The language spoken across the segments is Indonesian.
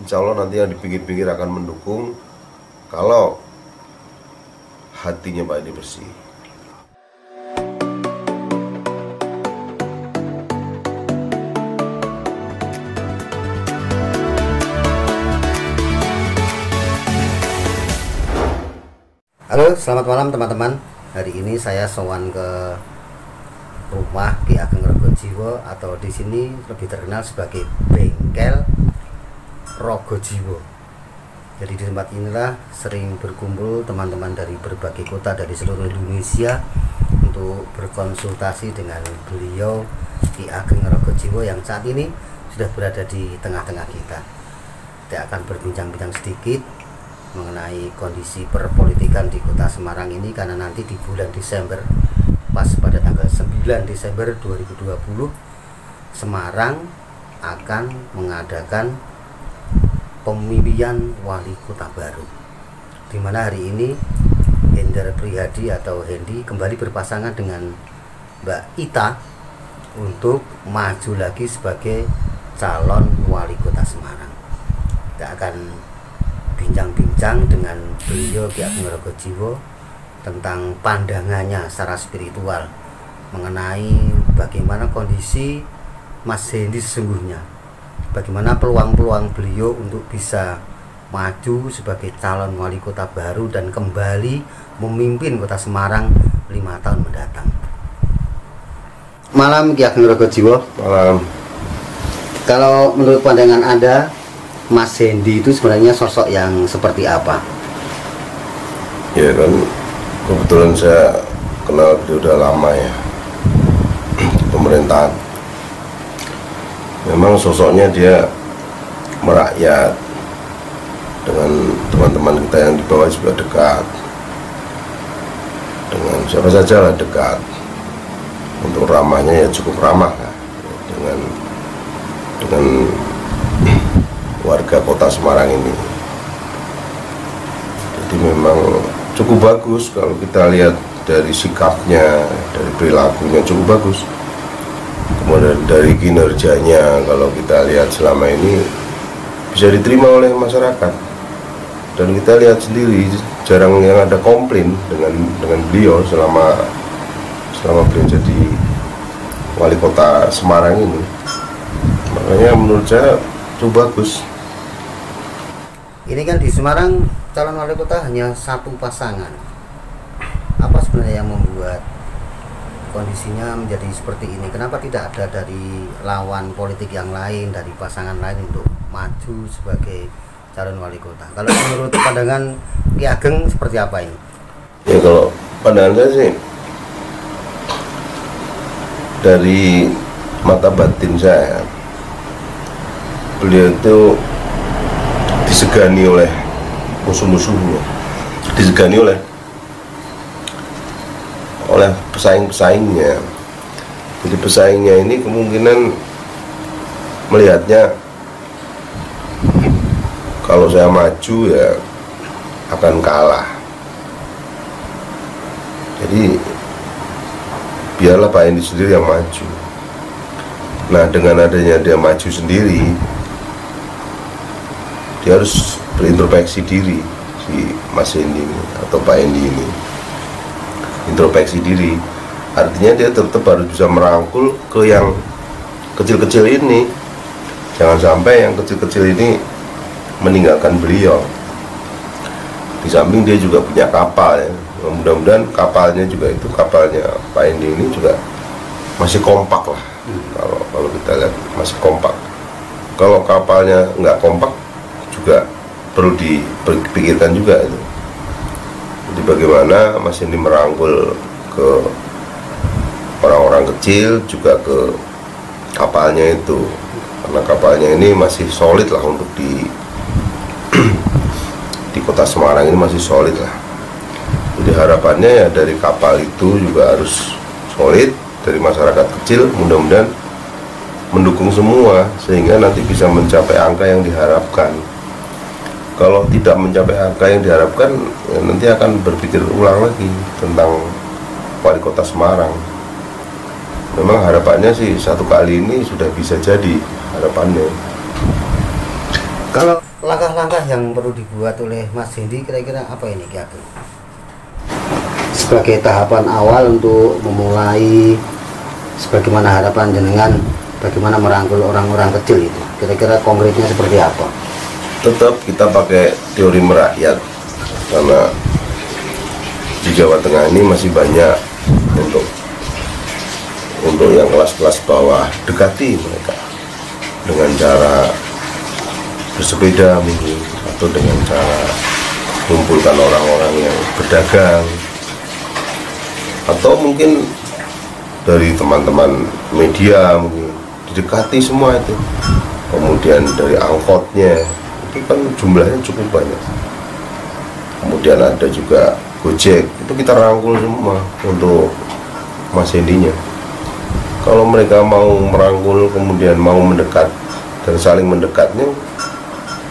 insya Allah nanti yang dipikir-pikir akan mendukung kalau hatinya Pak Edi bersih. Halo, selamat malam teman-teman. Hari ini saya sowan ke rumah Ki Ageng Rogojiwo atau di sini lebih terkenal sebagai bengkel Rogojiwo. Jadi di tempat inilah sering berkumpul teman-teman dari berbagai kota dari seluruh Indonesia untuk berkonsultasi dengan beliau Ki Ageng Rogojiwo yang saat ini sudah berada di tengah-tengah kita. Kita akan berbincang-bincang sedikit mengenai kondisi perpolitikan di kota Semarang ini, karena nanti di bulan Desember, pas pada tanggal 9 Desember 2020, Semarang akan mengadakan pemilihan wali kota baru, di mana hari ini Hendar Prihadi atau Hendi kembali berpasangan dengan Mbak Ita untuk maju lagi sebagai calon wali kota Semarang. Kita akan bincang-bincang dengan beliau Ki Ageng Rogojiwo tentang pandangannya secara spiritual mengenai bagaimana kondisi Mas Hendi sesungguhnya, bagaimana peluang-peluang beliau untuk bisa maju sebagai calon wali kota baru dan kembali memimpin kota Semarang 5 tahun mendatang. Malam Ki Ageng Rogojiwo. Malam. Kalau menurut pandangan Anda, Mas Hendi itu sebenarnya sosok yang seperti apa? Ya kan, kebetulan saya kenal dia udah lama ya di pemerintahan. Memang sosoknya dia merakyat, dengan teman-teman kita yang di bawah juga dekat, dengan siapa saja lah dekat. Untuk ramahnya ya cukup ramah lah dengan warga kota Semarang ini. Jadi memang cukup bagus kalau kita lihat dari sikapnya, dari perilakunya cukup bagus. Kemudian dari kinerjanya, kalau kita lihat selama ini bisa diterima oleh masyarakat. Dan kita lihat sendiri jarang yang ada komplain dengan beliau selama beliau jadi wali kota Semarang ini. Makanya menurut saya cukup bagus. Ini kan di Semarang calon wali kota hanya satu pasangan. Apa sebenarnya yang membuat kondisinya menjadi seperti ini? Kenapa tidak ada dari lawan politik yang lain, dari pasangan lain untuk maju sebagai calon wali kota? Kalau menurut pandangan Ki Ageng seperti apa ini? Ya kalau pandangan saya sih, dari mata batin saya, beliau itu disegani oleh musuh-musuhnya, disegani oleh pesaing-pesaingnya. Jadi pesaingnya ini kemungkinan melihatnya kalau saya maju ya akan kalah. Jadi biarlah Pak Hendi sendiri yang maju. Nah, dengan adanya dia maju sendiri, dia harus berintrospeksi diri, si Mas Hendi ini atau Pak Hendi ini. Introspeksi diri artinya dia tetap harus bisa merangkul ke yang kecil-kecil ini. Jangan sampai yang kecil-kecil ini meninggalkan beliau. Di samping dia juga punya kapal ya. Mudah-mudahan kapalnya juga, itu kapalnya Pak Hendi ini juga masih kompak lah. Kalau kita lihat masih kompak. Kalau kapalnya nggak kompak juga perlu dipikirkan juga itu. Jadi bagaimana Mas Hendi merangkul ke orang-orang kecil, juga ke kapalnya itu, karena kapalnya ini masih solid lah untuk di kota Semarang ini masih solid lah. Jadi harapannya ya dari kapal itu juga harus solid, dari masyarakat kecil mudah-mudahan mendukung semua sehingga nanti bisa mencapai angka yang diharapkan. Kalau tidak mencapai angka yang diharapkan, ya nanti akan berpikir ulang lagi tentang wali kota Semarang. Memang harapannya sih satu kali ini sudah bisa jadi harapannya. Kalau langkah-langkah yang perlu dibuat oleh Mas Hendi kira-kira apa ini Ki Ageng? Sebagai tahapan awal untuk memulai, sebagaimana harapan jenengan, bagaimana merangkul orang-orang kecil itu, kira-kira konkretnya seperti apa? Tetap kita pakai teori merakyat, karena di Jawa Tengah ini masih banyak untuk yang kelas-kelas bawah. Dekati mereka dengan cara bersepeda mungkin, atau dengan cara kumpulkan orang-orang yang berdagang, atau mungkin dari teman-teman media mungkin didekati semua itu. Kemudian dari angkotnya itu kan jumlahnya cukup banyak, kemudian ada juga Gojek, itu kita rangkul semua untuk Mas Hendinya. Kalau mereka mau merangkul kemudian mau mendekat dan saling mendekatnya,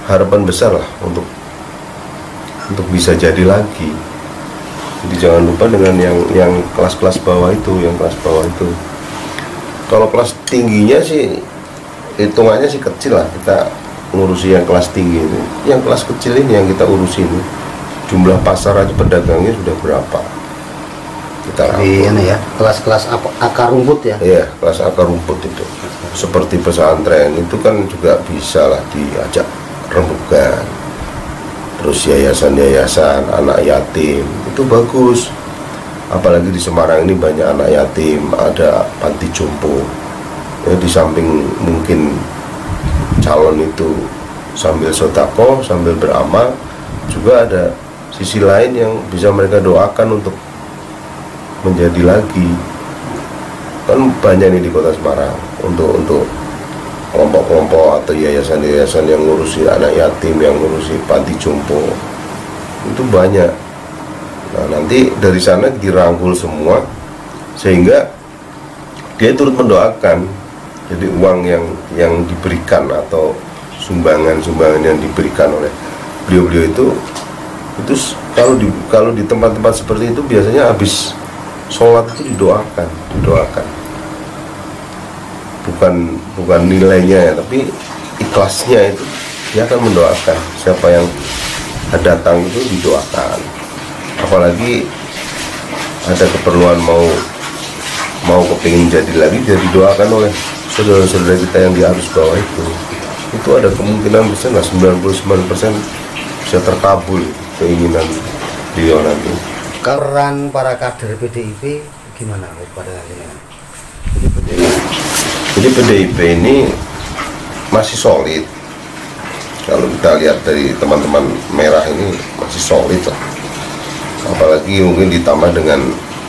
harapan besar lah untuk bisa jadi lagi. Jadi jangan lupa dengan yang kelas-kelas bawah itu, Kalau kelas tingginya sih hitungannya sih kecil lah, kita ngurusi yang kelas tinggi ini. Yang kelas kecil ini yang kita urusin, jumlah pasar aja pedagangnya sudah berapa. Kita ini ya, kelas-kelas akar rumput ya? Iya, kelas akar rumput itu. Seperti pesantren itu kan juga bisa lah diajak rembukan. Terus yayasan-yayasan anak yatim itu bagus. Apalagi di Semarang ini banyak anak yatim, ada panti jompo. Ya, di samping mungkin calon itu sambil sodako, sambil beramal, juga ada sisi lain yang bisa mereka doakan untuk menjadi lagi. Kan banyak nih di kota Semarang untuk kelompok-kelompok atau yayasan-yayasan yang ngurusi anak yatim, yang ngurusi panti jompo, itu banyak. Nah, nanti dari sana dirangkul semua sehingga dia turut mendoakan. Jadi uang yang diberikan atau sumbangan yang diberikan oleh beliau-beliau itu kalau di tempat-tempat seperti itu biasanya habis sholat itu didoakan. Bukan nilainya ya, tapi ikhlasnya itu dia akan mendoakan. Siapa yang datang itu didoakan. Apalagi ada keperluan mau kepingin jadi lagi, dia didoakan oleh saudara-saudara kita yang di arus bawah itu ada kemungkinan besar 99% bisa terkabul keinginan beliau nanti. Peran para kader PDIP gimana pada ini? Jadi PDIP ini masih solid. Kalau kita lihat dari teman-teman merah ini masih solid lah. Apalagi mungkin ditambah dengan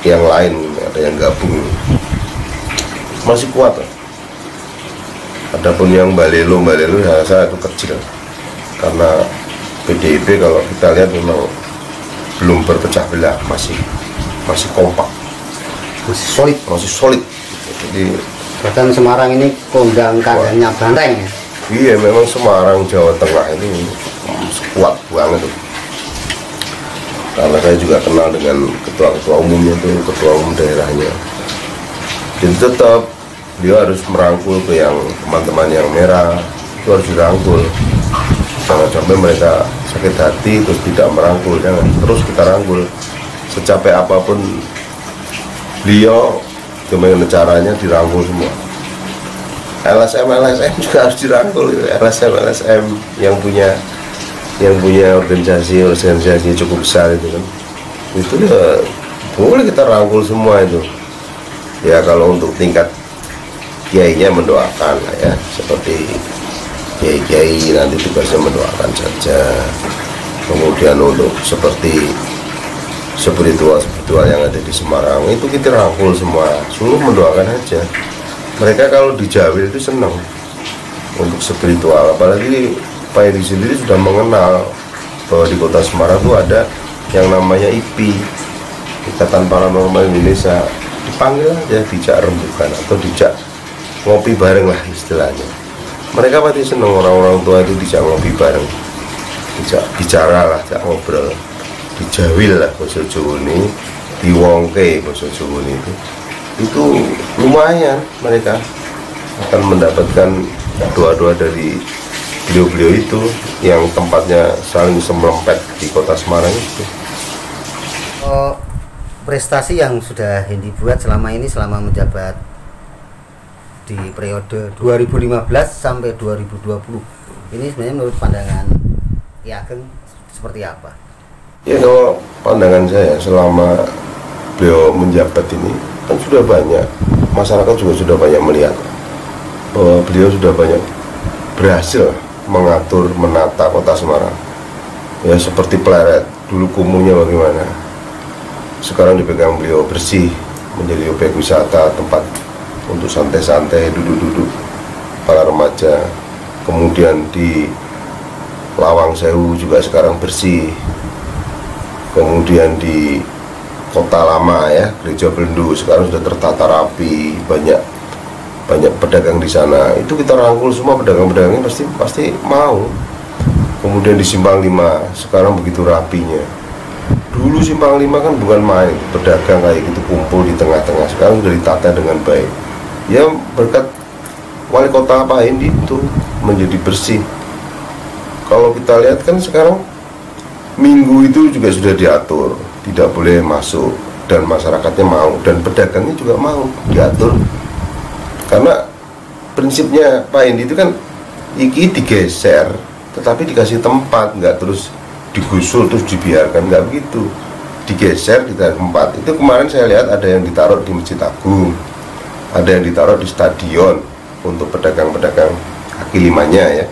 yang lain, ada yang gabung, masih kuat lah. Adapun yang balelo saya rasa itu kecil, karena PDIP kalau kita lihat memang belum berpecah belah, masih kompak, masih solid. Jadi bahkan Semarang ini kondang kadernya banteng ya. Iya, memang Semarang Jawa Tengah ini kuat banget tuh. Karena saya juga kenal dengan ketua-ketua umumnya tuh, ketua umum daerahnya. Jadi tetap dia harus merangkul ke yang teman-teman yang merah, itu harus dirangkul. Jangan sampai mereka sakit hati terus tidak merangkul, jangan. Terus kita rangkul secapek apapun beliau, gimana caranya dirangkul semua. LSM juga harus dirangkul. LSM yang punya organisasi cukup besar itu kan, itu ya boleh kita rangkul semua itu. Ya kalau untuk tingkat kiainya mendoakan lah ya, seperti kiai nanti tugasnya mendoakan saja. Kemudian untuk seperti spiritual yang ada di Semarang itu kita rangkul semua, suruh mendoakan aja. Mereka kalau di Jawa itu senang untuk spiritual, apalagi Pak Edi sendiri sudah mengenal bahwa di kota Semarang itu ada yang namanya IPI, Ikatan Paranormal Indonesia. Dipanggil aja, dijak rembukan atau dijak ngopi bareng lah istilahnya. Mereka pasti senang, orang-orang tua itu dijak ngopi bareng, dijak bicara lah, dijak ngobrol, dijawil lah bahasa Jawa ini, diwongke bahasa Jawa ini itu lumayan. Mereka akan mendapatkan doa-doa dari beliau-beliau itu yang tempatnya saling semlempet di kota Semarang itu. Prestasi yang sudah Hendy buat selama ini, selama menjabat di periode 2015 sampai 2020, ini sebenarnya menurut pandangan Ki Ageng seperti apa? Ya, kalau pandangan saya selama beliau menjabat ini kan sudah banyak, masyarakat juga sudah banyak melihat bahwa beliau sudah banyak berhasil mengatur, menata kota Semarang. Ya seperti Pleret, dulu kumuhnya bagaimana, sekarang dipegang beliau bersih, menjadi objek wisata, tempat untuk santai-santai, duduk-duduk para remaja. Kemudian di Lawang Sewu juga sekarang bersih. Kemudian di Kota Lama ya, Gereja Belendu sekarang sudah tertata rapi, banyak pedagang di sana. Itu kita rangkul semua, pedagang-pedagangnya pasti mau. Kemudian di Simpang 5 sekarang begitu rapinya. Dulu Simpang 5 kan bukan main, pedagang kayak gitu kumpul di tengah-tengah. Sekarang sudah ditata dengan baik. Ya berkat wali kota Pak Hendy itu menjadi bersih. Kalau kita lihat kan sekarang Minggu itu juga sudah diatur, tidak boleh masuk, dan masyarakatnya mau, dan pedagangnya juga mau diatur. Karena prinsipnya Pak Hendy itu kan iki digeser, tetapi dikasih tempat, nggak terus digusur terus dibiarkan, nggak begitu, digeser di tempat. Itu kemarin saya lihat ada yang ditaruh di Masjid Agung, ada yang ditaruh di stadion untuk pedagang-pedagang kaki limanya ya,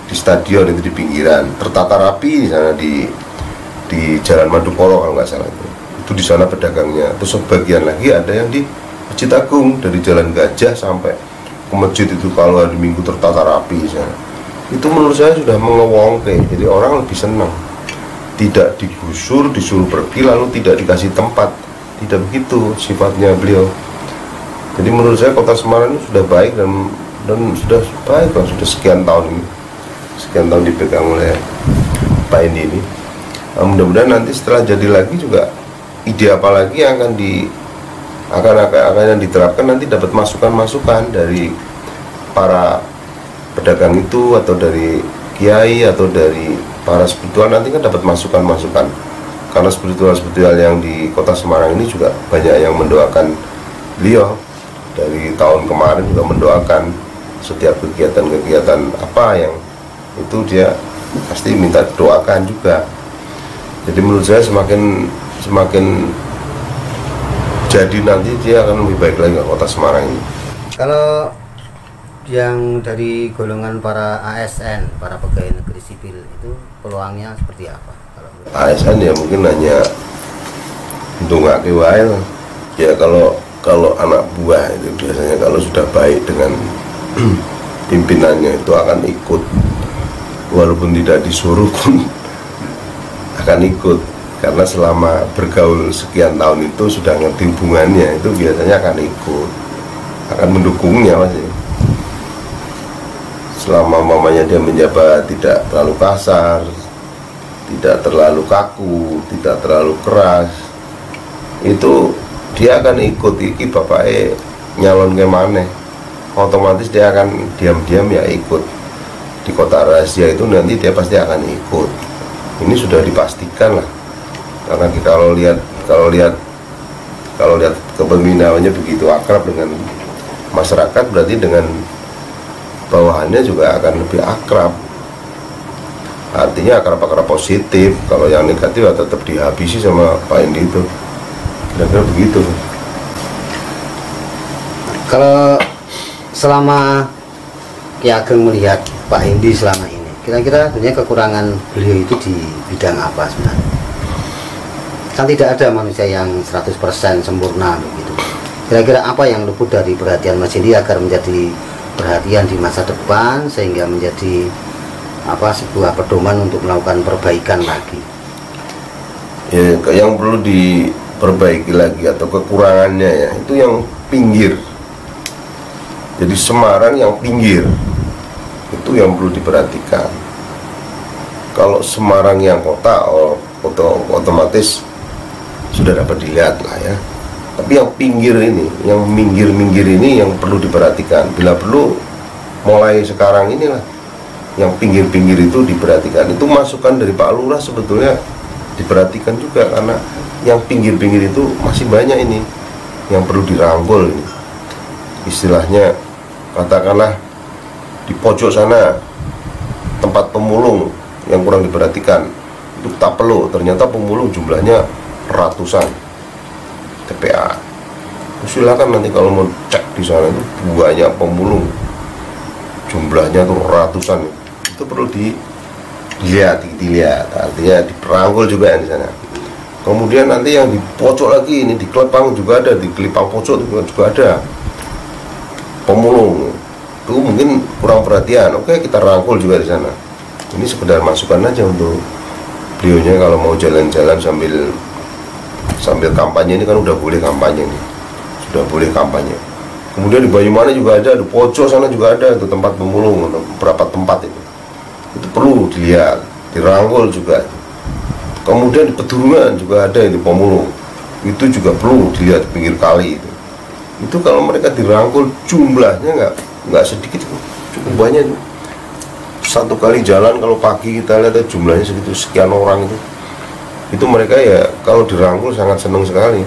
di stadion itu di pinggiran, tertata rapi di sana di Jalan Madukoro kalau nggak salah itu di sana pedagangnya. Terus sebagian lagi ada yang di Masjid Agung, dari Jalan Gajah sampai ke masjid itu kalau hari Minggu tertata rapi di sana. Itu menurut saya sudah mengewongke, jadi orang lebih senang, tidak digusur, disuruh pergi lalu tidak dikasih tempat, tidak begitu sifatnya beliau. Jadi menurut saya kota Semarang ini sudah baik dan sudah baik, sudah sekian tahun dipegang oleh Pak Hendy ini. Mudah-mudahan nanti setelah jadi lagi juga ide apa lagi yang akan diterapkan, nanti dapat masukan-masukan dari para pedagang itu, atau dari kiai, atau dari para spiritual, nanti kan dapat masukan-masukan. Karena spiritual yang di kota Semarang ini juga banyak yang mendoakan beliau. Dari tahun kemarin juga mendoakan setiap kegiatan-kegiatan apa yang itu dia pasti minta doakan juga. Jadi menurut saya semakin jadi nanti dia akan lebih baik lagi kota Semarang ini. Kalau yang dari golongan para ASN, para pegawai negeri sipil, itu peluangnya seperti apa? ASN ya mungkin hanya ndongake wae lah. Ya kalau anak buah itu biasanya kalau sudah baik dengan pimpinannya itu akan ikut, walaupun tidak disuruh pun akan ikut, karena selama bergaul sekian tahun itu sudah ngerti hubungannya, itu biasanya akan ikut, akan mendukungnya masih. Selama mamanya dia menjabat tidak terlalu kasar, tidak terlalu kaku, tidak terlalu keras, itu dia akan ikut. Iki bapaknya nyalon ke mana, otomatis dia akan diam-diam ya ikut. Di kota rahasia itu nanti dia pasti akan ikut. Ini sudah dipastikan lah, karena kalau lihat kepemimpinannya begitu akrab dengan masyarakat, berarti dengan bawahannya juga akan lebih akrab. Artinya akrab positif. Kalau yang negatif ya tetap dihabisi sama Pak Hendy itu. Kira-kira begitu. Kalau selama Ki Ageng melihat Pak Hendy selama ini, kira-kira sebenarnya kekurangan beliau itu di bidang apa sebenarnya? Kan tidak ada manusia yang 100% sempurna begitu. Kira-kira apa yang luput dari perhatian Mas Hendy agar menjadi perhatian di masa depan, sehingga menjadi sebuah pedoman untuk melakukan perbaikan lagi? Ya, yang perlu diperbaiki lagi atau kekurangannya ya, itu yang pinggir. Jadi Semarang yang pinggir itu yang perlu diperhatikan. Kalau Semarang yang kota, otomatis sudah dapat dilihat lah ya. Tapi yang pinggir ini, yang minggir ini yang perlu diperhatikan. Bila perlu mulai sekarang inilah yang pinggir-pinggir itu diperhatikan. Itu masukan dari Pak Lurah sebetulnya diperhatikan juga, karena yang pinggir-pinggir itu masih banyak ini yang perlu dirangkul ini. Istilahnya katakanlah di pojok sana tempat pemulung yang kurang diperhatikan, itu tak perlu, ternyata pemulung jumlahnya ratusan TPA. Silakan nanti kalau mau cek di sana itu banyak pemulung, jumlahnya tuh ratusan. Itu perlu dilihat, artinya diperangkul juga di sana. Kemudian nanti yang di pojok lagi ini, di Klepang juga ada, di Kelipang pojok juga ada pemulung. Itu mungkin kurang perhatian, oke kita rangkul juga di sana. Ini sekedar masukan aja untuk beliaunya kalau mau jalan-jalan sambil kampanye. Ini kan udah boleh kampanye nih, sudah boleh kampanye. Kemudian di Banyumanik juga ada, di pojok sana juga ada itu tempat pemulung, beberapa tempat itu perlu dilihat, dirangkul juga. Kemudian di Pedurungan juga ada ini pemulung, itu juga perlu dilihat pinggir kali itu. Itu kalau mereka dirangkul jumlahnya nggak sedikit, cukup banyak itu. Satu kali jalan kalau pagi kita lihat jumlahnya segitu, sekian orang itu mereka ya kalau dirangkul sangat senang sekali,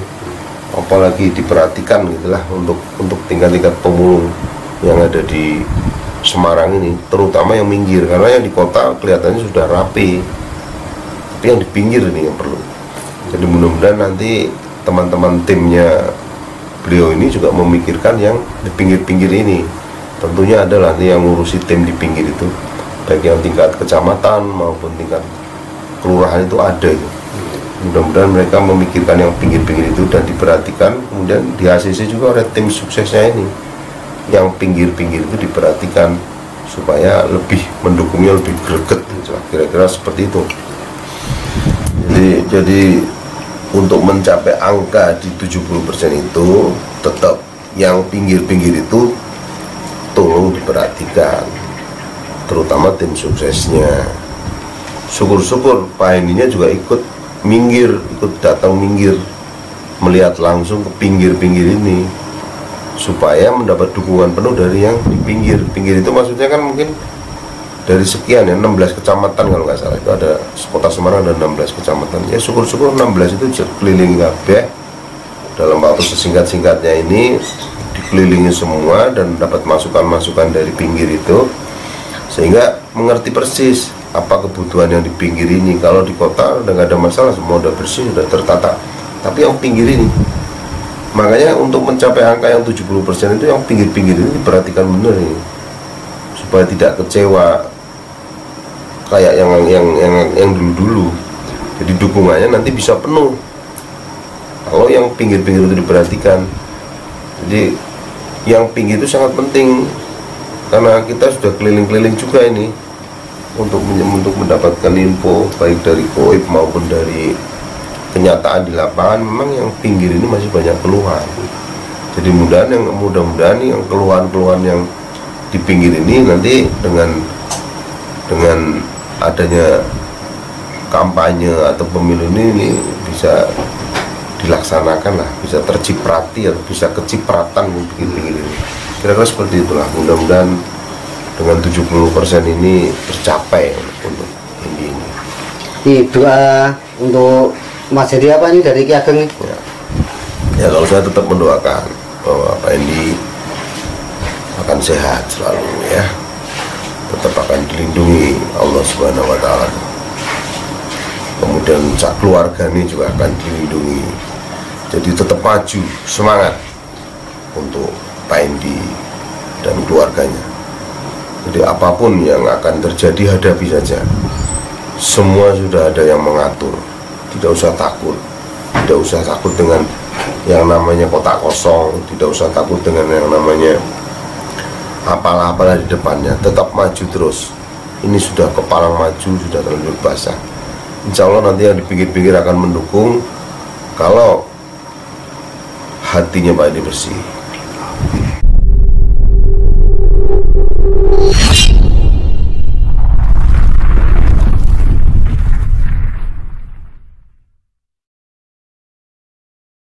apalagi diperhatikan gitulah untuk tingkat-tingkat pemulung yang ada di Semarang ini, terutama yang minggir, karena yang di kota kelihatannya sudah rapi, tapi yang di pinggir ini yang perlu. Jadi mudah-mudahan nanti teman-teman timnya beliau ini juga memikirkan yang di pinggir-pinggir ini. Tentunya ada nanti yang ngurusi tim di pinggir itu, baik yang tingkat kecamatan maupun tingkat kelurahan itu ada itu. Mudah-mudahan mereka memikirkan yang pinggir-pinggir itu dan diperhatikan. Kemudian di ACC juga oleh tim suksesnya ini, yang pinggir-pinggir itu diperhatikan supaya lebih mendukungnya, lebih greget, kira-kira seperti itu. Jadi untuk mencapai angka di 70% itu tetap yang pinggir-pinggir itu tolong diperhatikan, terutama tim suksesnya. Syukur-syukur Pak Hendinya juga ikut datang minggir, melihat langsung ke pinggir-pinggir ini supaya mendapat dukungan penuh dari yang di pinggir itu. Maksudnya kan mungkin dari sekian ya, 16 kecamatan kalau nggak salah, itu ada kota Semarang ada 16 kecamatan ya. Syukur-syukur 16 itu keliling kabeh dalam waktu sesingkat-singkatnya ini, dikelilingi semua dan dapat masukan-masukan dari pinggir itu, sehingga mengerti persis apa kebutuhan yang di pinggir ini. Kalau di kota udah nggak ada masalah, semua udah bersih, udah tertata, tapi yang pinggir ini, makanya untuk mencapai angka yang 70% itu yang pinggir-pinggir ini diperhatikan benar ini, supaya tidak kecewa kayak yang dulu-dulu. Jadi dukungannya nanti bisa penuh kalau yang pinggir-pinggir itu diperhatikan. Jadi yang pinggir itu sangat penting, karena kita sudah keliling-keliling juga ini untuk mendapatkan info baik dari Koib maupun dari kenyataan di lapangan. Memang yang pinggir ini masih banyak keluhan. Jadi mudah-mudahan yang keluhan-keluhan yang di pinggir ini nanti dengan adanya kampanye atau pemilu ini bisa dilaksanakan lah, bisa terciprati atau bisa kecipratan pinggir-pinggir ini. Kira-kira seperti itulah. Mudah-mudahan dengan 70% ini tercapai untuk ini. Doa untuk Mas Hendi apa nih dari Ki Ageng nih? Ya kalau saya tetap mendoakan bahwa Pak Hendi akan sehat selalu ya, tetap akan dilindungi Allah Subhanahu wa Ta'ala. Kemudian keluarga ini juga akan dilindungi. Jadi tetap maju, semangat untuk Pak Hendi dan keluarganya. Jadi apapun yang akan terjadi hadapi saja. Semua sudah ada yang mengatur. Tidak usah takut. Tidak usah takut dengan yang namanya kotak kosong. Tidak usah takut dengan yang namanya apalah-apalah di depannya. Tetap maju terus. Ini sudah kepalang maju, sudah terlanjur basah. Insya Allah nanti yang di pinggir-pinggir akan mendukung kalau hatinya Pak Hendi bersih.